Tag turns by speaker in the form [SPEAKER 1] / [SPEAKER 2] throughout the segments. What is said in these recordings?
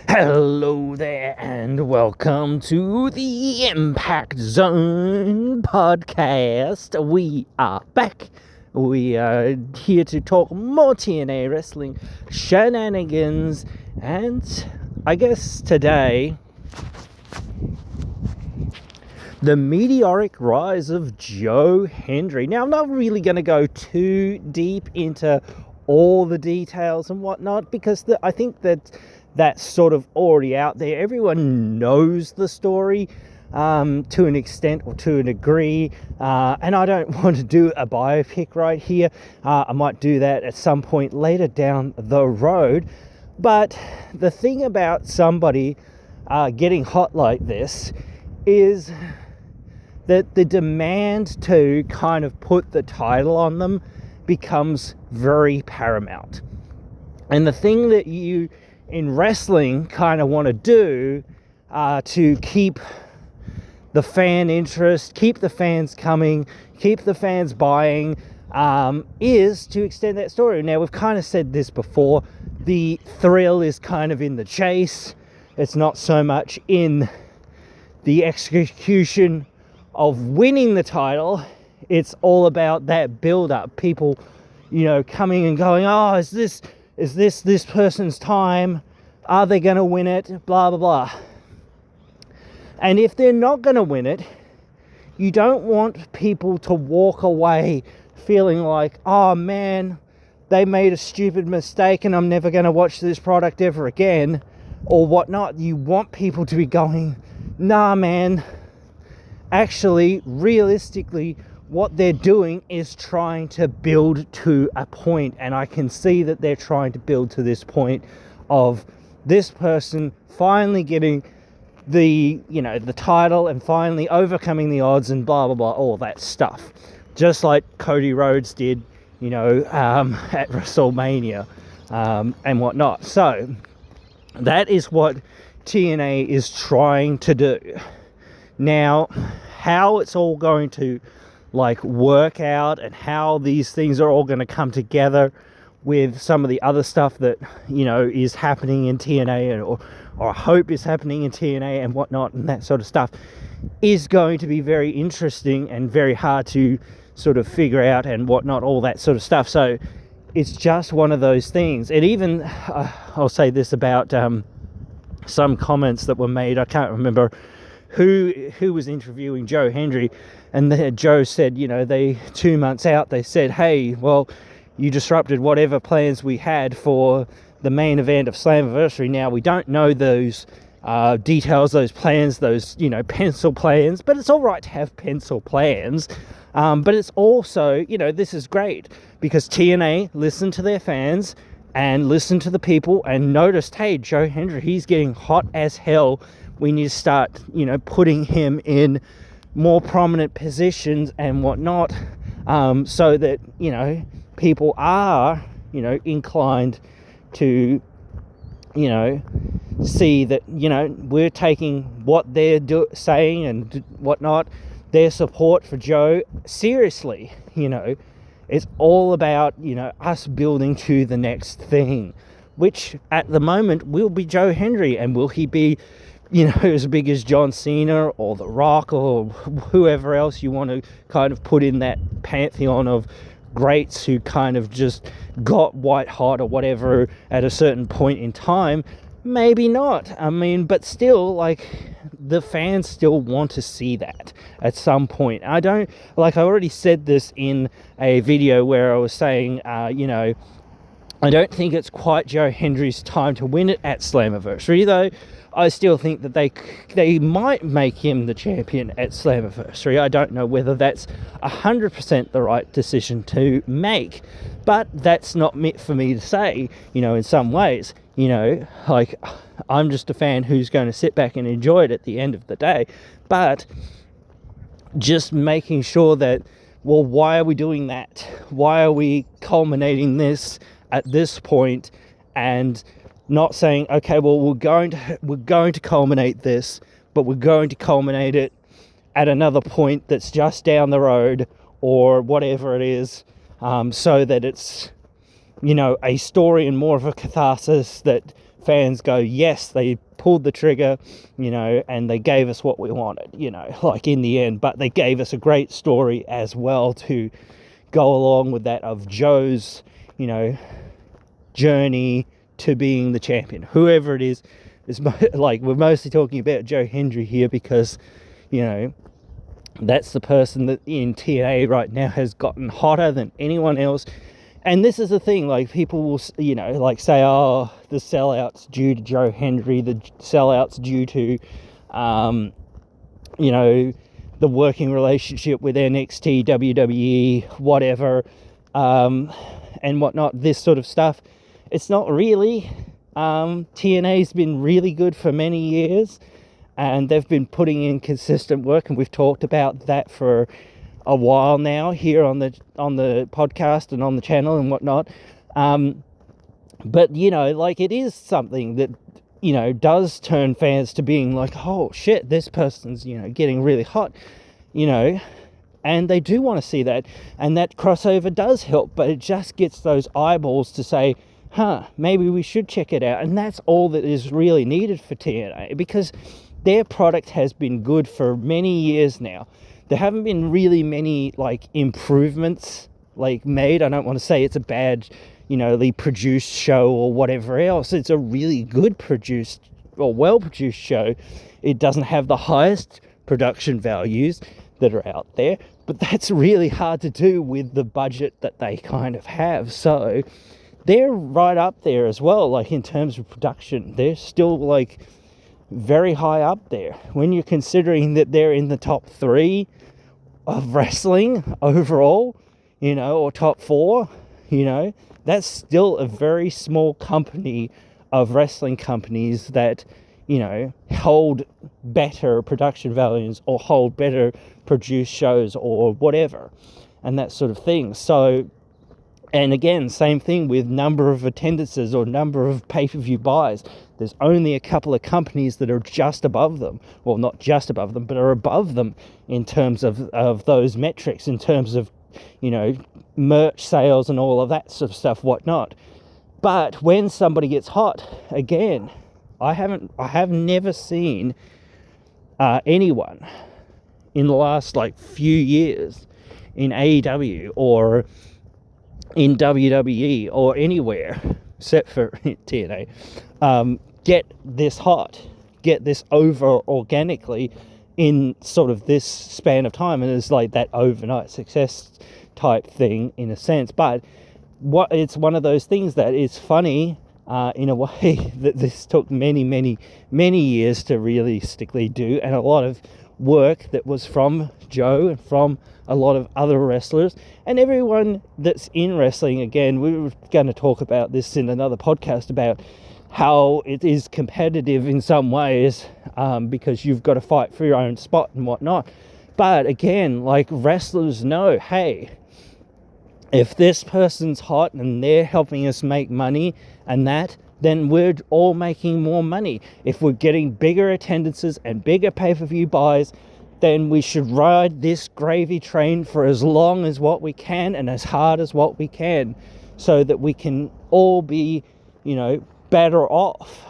[SPEAKER 1] Hello there, and welcome to the Impact Zone podcast. We are back. We are here to talk more TNA wrestling shenanigans, and I guess today, the meteoric rise of Joe Hendry. Now, I'm not really going to go too deep into all the details and whatnot, because I think that's sort of already out there. Everyone knows the story to an extent or to a degree, and I don't want to do a biopic right here. I might do that at some point later down the road. But the thing about somebody getting hot like this is that the demand to kind of put the title on them becomes very paramount. And the thing that you in wrestling kind of want to do to keep the fan interest, keep the fans coming, keep the fans buying, is to extend that story. Now, we've kind of said this before, the thrill is kind of in the chase. It's not so much in the execution of winning the title. It's all about that build-up. People, coming and going, oh, is this person's time? Are they going to win it? Blah, blah, blah. And if they're not going to win it, you don't want people to walk away feeling like, oh man, they made a stupid mistake and I'm never going to watch this product ever again, or whatnot. You want people to be going, nah man, actually, realistically, what they're doing is trying to build to a point, and I can see that they're trying to build to this point of this person finally getting the title and finally overcoming the odds and blah blah blah, all that stuff, just like Cody Rhodes did at WrestleMania and whatnot. So that is what TNA is trying to do. Now, how it's all going to work out and how these things are all going to come together with some of the other stuff that is happening in TNA, or I hope is happening in TNA and whatnot, and that sort of stuff is going to be very interesting and very hard to sort of figure out and whatnot, all that sort of stuff. So it's just one of those things. And even I'll say this about some comments that were made. I can't remember who was interviewing Joe Hendry, and Joe said, they 2 months out, they said, hey, well, you disrupted whatever plans we had for the main event of Slammiversary. Now, we don't know those details, those plans, those, pencil plans, but it's all right to have pencil plans. But it's also, this is great because TNA listened to their fans and listened to the people and noticed, hey, Joe Hendry, he's getting hot as hell. We need to start, putting him in more prominent positions and whatnot, so that, people are, inclined to, see that, we're taking what they're saying and whatnot, their support for Joe, seriously. It's all about, us building to the next thing, which at the moment will be Joe Hendry. And will he be, as big as John Cena or The Rock or whoever else you want to kind of put in that pantheon of greats who kind of just got white hot or whatever at a certain point in time? Maybe not. I mean, but still, the fans still want to see that at some point. I already said this in a video where I was saying, I don't think it's quite Joe Hendry's time to win it at Slammiversary, though I still think that they might make him the champion at Slammiversary. I don't know whether that's 100% the right decision to make, but that's not for me to say, in some ways. I'm just a fan who's going to sit back and enjoy it at the end of the day, but just making sure that, well, why are we doing that? Why are we culminating this at this point and not saying, okay, well, we're going to culminate this, but we're going to culminate it at another point that's just down the road or whatever it is, so that it's, a story and more of a catharsis that fans go, yes, they pulled the trigger, and they gave us what we wanted, like in the end. But they gave us a great story as well to go along with that of Joe's, journey to being the champion. Whoever it is like, we're mostly talking about Joe Hendry here because, that's the person that in TNA right now has gotten hotter than anyone else. And this is the thing, like, people will, like, say, oh, the sellout's due to Joe Hendry, the sellout's due to, the working relationship with NXT, WWE, whatever, and whatnot, this sort of stuff. It's not really. TNA's been really good for many years, and they've been putting in consistent work, and we've talked about that for a while now here on the podcast and on the channel and whatnot. But like, it is something that does turn fans to being like, oh shit, this person's getting really hot, and they do want to see that, and that crossover does help. But it just gets those eyeballs to say, maybe we should check it out. And that's all that is really needed for TNA, because their product has been good for many years now. There haven't been really many, like, improvements, like, made. I don't want to say it's a bad, produced show or whatever else. It's a really good produced or well-produced show. It doesn't have the highest production values that are out there, but that's really hard to do with the budget that they kind of have. So they're right up there as well, like, in terms of production. They're still, like, very high up there when you're considering that they're in the top 3 of wrestling overall, or top 4. That's still a very small company of wrestling companies that hold better production values or hold better produced shows or whatever, and that sort of thing. So, and again, same thing with number of attendances or number of pay-per-view buys. There's only a couple of companies that are just above them. Well, not just above them, but are above them in terms of those metrics, in terms of, merch sales and all of that sort of stuff, whatnot. But when somebody gets hot, again, I have never seen anyone in the last, like, few years in AEW or in WWE or anywhere except for TNA, get this hot, get this over organically in sort of this span of time. And it's like that overnight success type thing in a sense. But it's one of those things that is funny in a way that this took many, many, many years to realistically do, and a lot of work that was from Joe and from a lot of other wrestlers and everyone that's in wrestling. Again, we were going to talk about this in another podcast about how it is competitive in some ways, because you've got to fight for your own spot and whatnot. But again, like, wrestlers know, hey, if this person's hot and they're helping us make money and that, then we're all making more money. If we're getting bigger attendances and bigger pay-per-view buys, then we should ride this gravy train for as long as what we can and as hard as what we can, so that we can all be, better off.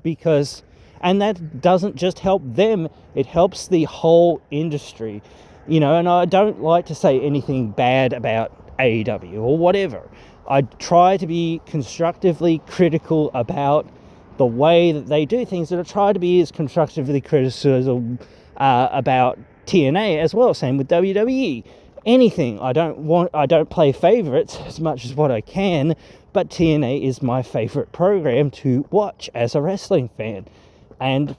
[SPEAKER 1] Because, and that doesn't just help them, it helps the whole industry. And I don't like to say anything bad about AEW or whatever. I try to be constructively critical about the way that they do things, and I try to be as constructively critical about TNA as well. Same with WWE. Anything. I don't play favorites as much as what I can, but TNA is my favorite program to watch as a wrestling fan. And,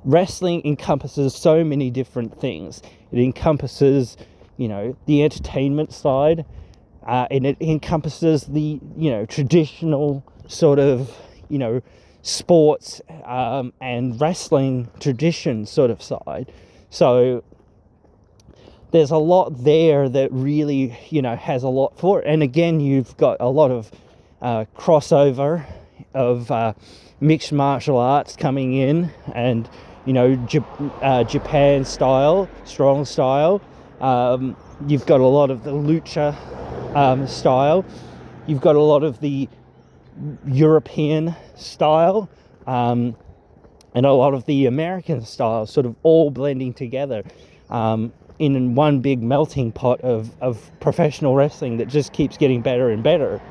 [SPEAKER 1] wrestling encompasses so many different things. It encompasses, the entertainment side, and it encompasses the, traditional sort of, sports and wrestling tradition sort of side. So there's a lot there that really, has a lot for it. And again, you've got a lot of crossover of mixed martial arts coming in, and, Japan style, strong style. You've got a lot of the lucha style. You've got a lot of the European style, and a lot of the American style sort of all blending together in one big melting pot of professional wrestling that just keeps getting better and better,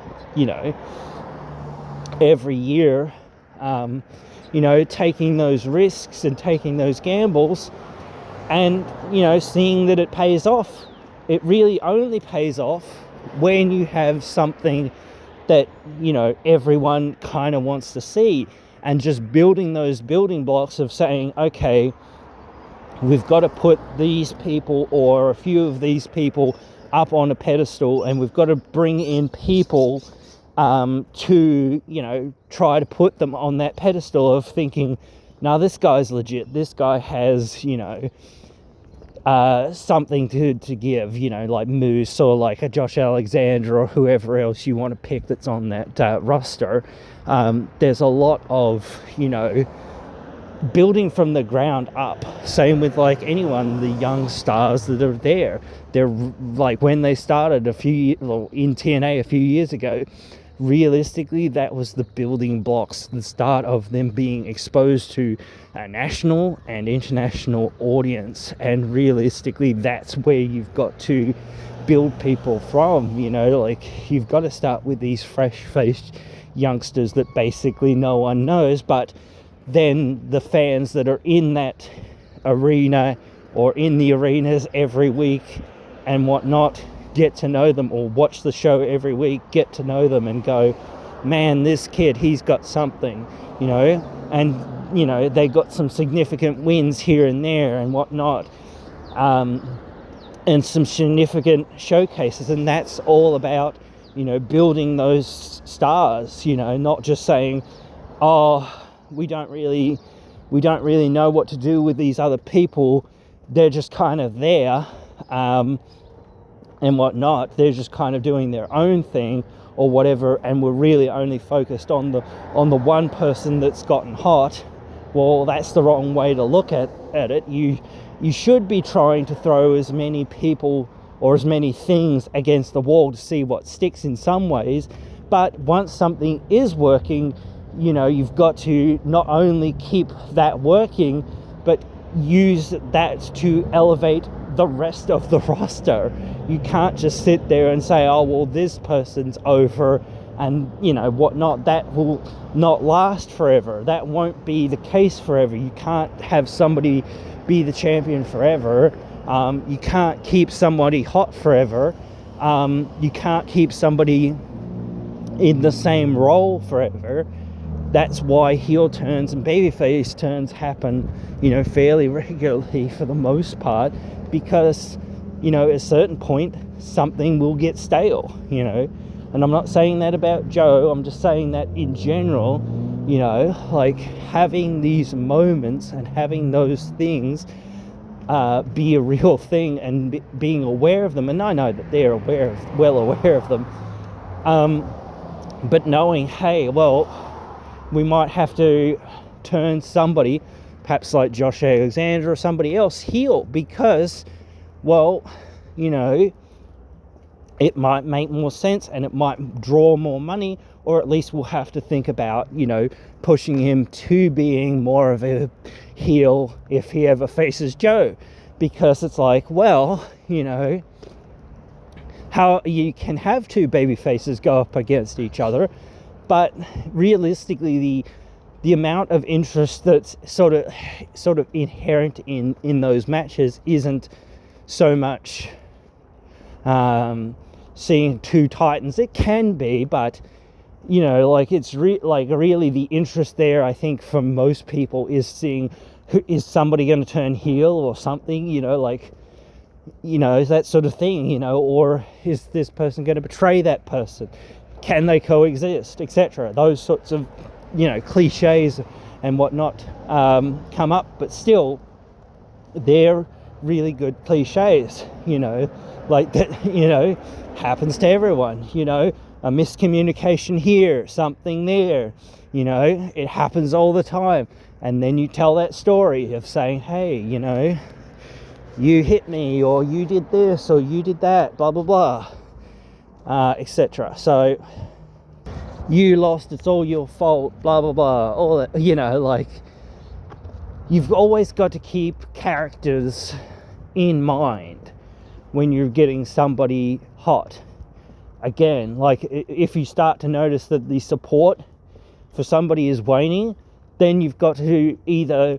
[SPEAKER 1] every year, taking those risks and taking those gambles and, seeing that it pays off. It really only pays off when you have something that, everyone kind of wants to see, and just building those building blocks of saying, okay, we've got to put these people or a few of these people up on a pedestal, and we've got to bring in people to, try to put them on that pedestal of thinking, now this guy's legit, this guy has, something to give, like Moose or like a Josh Alexander or whoever else you want to pick that's on that roster. There's a lot of, building from the ground up. Same with like anyone, the young stars that are there. They're like when they started in TNA a few years ago, realistically that was the building blocks, the start of them being exposed to a national and international audience, and realistically that's where you've got to build people from. Like you've got to start with these fresh-faced youngsters that basically no one knows, but then the fans that are in that arena or in the arenas every week and whatnot get to know them, or watch the show every week, get to know them and go, man, this kid, he's got something, and they got some significant wins here and there and whatnot, and some significant showcases. And that's all about, building those stars, not just saying, oh, we don't really know what to do with these other people, they're just kind of there, and whatnot, they're just kind of doing their own thing or whatever, and we're really only focused on the one person that's gotten hot. Well, that's the wrong way to look at it. You should be trying to throw as many people or as many things against the wall to see what sticks in some ways, but once something is working, you've got to not only keep that working, but use that to elevate the rest of the roster. You can't just sit there and say, oh, well, this person's over and, whatnot. That will not last forever. That won't be the case forever. You can't have somebody be the champion forever. You can't keep somebody hot forever. You can't keep somebody in the same role forever. That's why heel turns and babyface turns happen, fairly regularly for the most part, because, at a certain point, something will get stale, And I'm not saying that about Joe, I'm just saying that in general, like having these moments and having those things be a real thing and being aware of them. And I know that they're well aware of them. But knowing, hey, well, we might have to turn somebody, perhaps like Josh Alexander or somebody else, heel because, well, it might make more sense and it might draw more money, or at least we'll have to think about, pushing him to being more of a heel if he ever faces Joe. Because it's like, well, how you can have two baby faces go up against each other, but realistically the amount of interest that's sort of inherent in those matches isn't so much seeing two titans. It can be, but like it's really the interest there, I think, for most people is seeing is somebody going to turn heel or something, that sort of thing, or is this person going to betray that person? Can they coexist, etc.? Those sorts of, cliches and whatnot come up, but still, they're really good cliches, like that, happens to everyone, a miscommunication here, something there, it happens all the time. And then you tell that story of saying, hey, you hit me, or you did this, or you did that, blah, blah, blah, etc. So you lost, it's all your fault, blah blah blah, all that, like, you've always got to keep characters in mind when you're getting somebody hot. Again, like, if you start to notice that the support for somebody is waning, then you've got to either,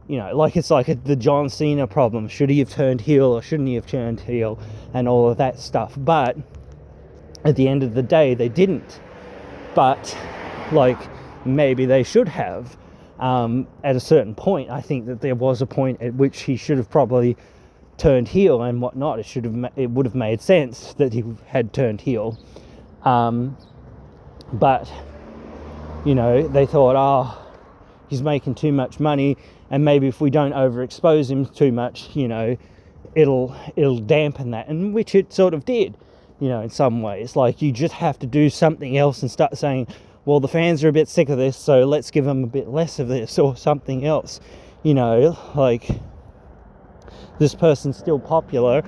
[SPEAKER 1] like, it's like the John Cena problem. Should he have turned heel or shouldn't he have turned heel, and all of that stuff. But at the end of the day, they didn't. But, like, maybe they should have. At a certain point, I think that there was a point at which he should have probably turned heel and whatnot. It would have made sense that he had turned heel. But, they thought, he's making too much money, and maybe if we don't overexpose him too much, it'll dampen that, and which it sort of did, in some ways. Like, you just have to do something else and start saying, well, the fans are a bit sick of this, so let's give them a bit less of this, or something else. Like, this person's still popular,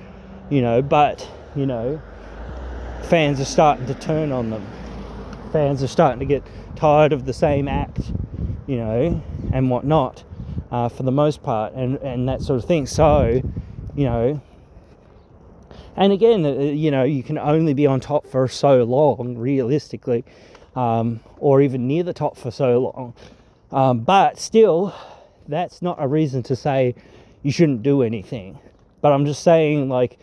[SPEAKER 1] but, fans are starting to turn on them. Fans are starting to get tired of the same act, and whatnot, for the most part, and that sort of thing. So, and again, you can only be on top for so long, realistically, or even near the top for so long. But still, that's not a reason to say you shouldn't do anything. But I'm just saying, like,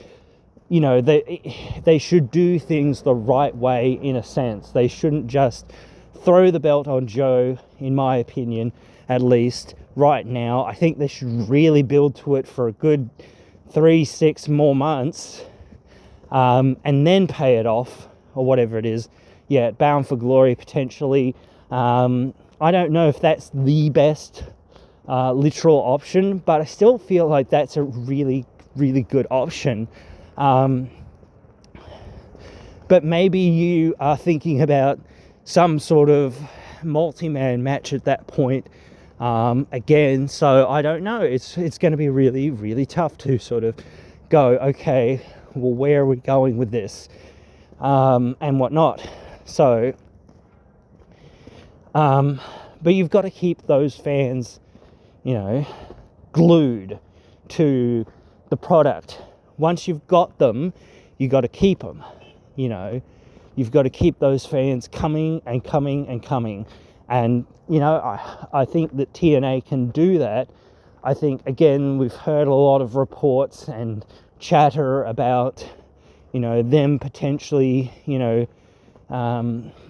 [SPEAKER 1] they should do things the right way, in a sense. They shouldn't just throw the belt on Joe, in my opinion, at least right now. I think they should really build to it for a good 3-6 more months, and then pay it off, or whatever it is. Yeah, Bound for Glory, potentially. I don't know if that's the best literal option, but I still feel like that's a really, really good option. But maybe you are thinking about some sort of multi-man match at that point, again. So I don't know. It's going to be really, really tough to sort of go, okay, well, where are we going with this, and whatnot. So, but you've got to keep those fans, glued to the product. Once you've got them, you got to keep them. You've got to keep those fans coming and coming and coming. And, I think that TNA can do that. I think, again, we've heard a lot of reports and chatter about, them potentially,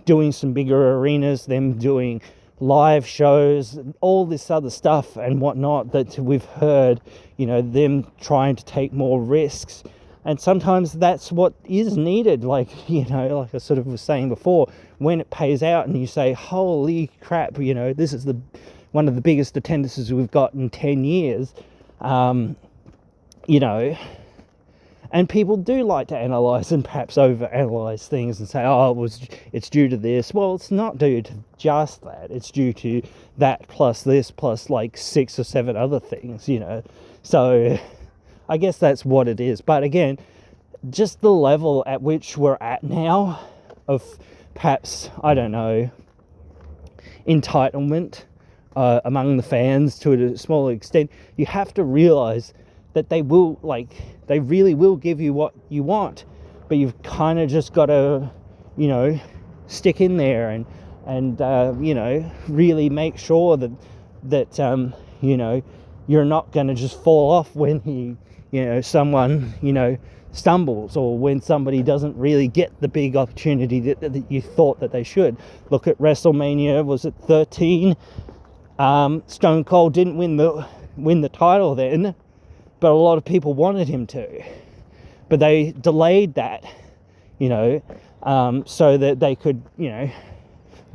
[SPEAKER 1] doing some bigger arenas, them doing live shows, all this other stuff and whatnot that we've heard, them trying to take more risks. And sometimes that's what is needed, like, like I sort of was saying before, when it pays out and you say, holy crap, this is one of the biggest attendances we've got in 10 years, and people do like to analyse and perhaps over-analyse things and say, it's due to this. Well, it's not due to just that. It's due to that plus this plus like 6 or 7 other things, So I guess that's what it is. But again, just the level at which we're at now of perhaps, I don't know, entitlement among the fans to a smaller extent, you have to realise that they really will give you what you want, but you've kind of just got to, stick in there and really make sure that you're not going to just fall off when someone, stumbles, or when somebody doesn't really get the big opportunity that you thought that they should. Look at WrestleMania, was it 13? Stone Cold didn't win the title then, but a lot of people wanted him to. But they delayed that, so that they could,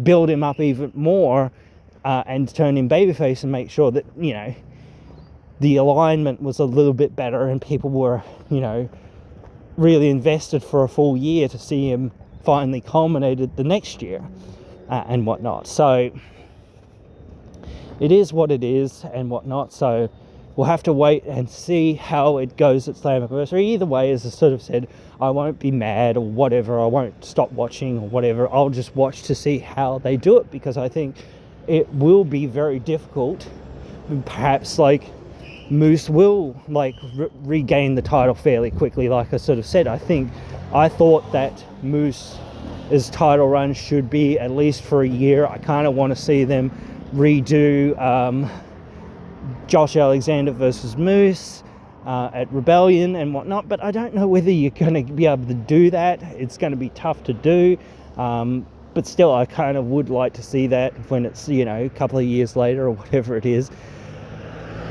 [SPEAKER 1] build him up even more and turn him babyface and make sure that, the alignment was a little bit better and people were, really invested for a full year to see him finally culminated the next year and whatnot. So it is what it is and whatnot. So, we'll have to wait and see how it goes at Slammiversary. Either way, as I sort of said, I won't be mad or whatever. I won't stop watching or whatever. I'll just watch to see how they do it, because I think it will be very difficult. Perhaps like Moose will like regain the title fairly quickly. Like I sort of said, I thought that Moose's title run should be at least for a year. I kind of want to see them redo Josh Alexander versus Moose at Rebellion and whatnot, but I don't know whether you're going to be able to do that. It's going to be tough to do, but still I kind of would like to see that when it's, you know, a couple of years later or whatever it is.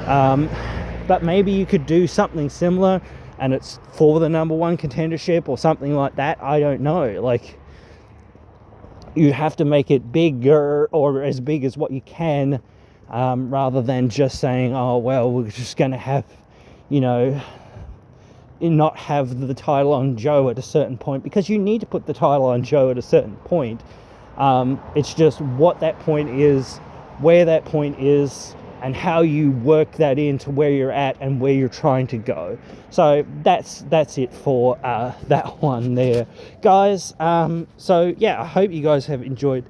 [SPEAKER 1] But maybe you could do something similar and it's for the number one contendership or something like that. I don't know. Like, you have to make it bigger or as big as what you can, rather than just saying, oh, well, we're just going to have, you know, not have the title on Joe at a certain point, because you need to put the title on Joe at a certain point. It's just what that point is, where that point is, and how you work that into where you're at and where you're trying to go. So that's it for that one there, guys. So yeah, I hope you guys have enjoyed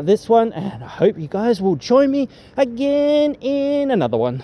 [SPEAKER 1] this one, and I hope you guys will join me again in another one.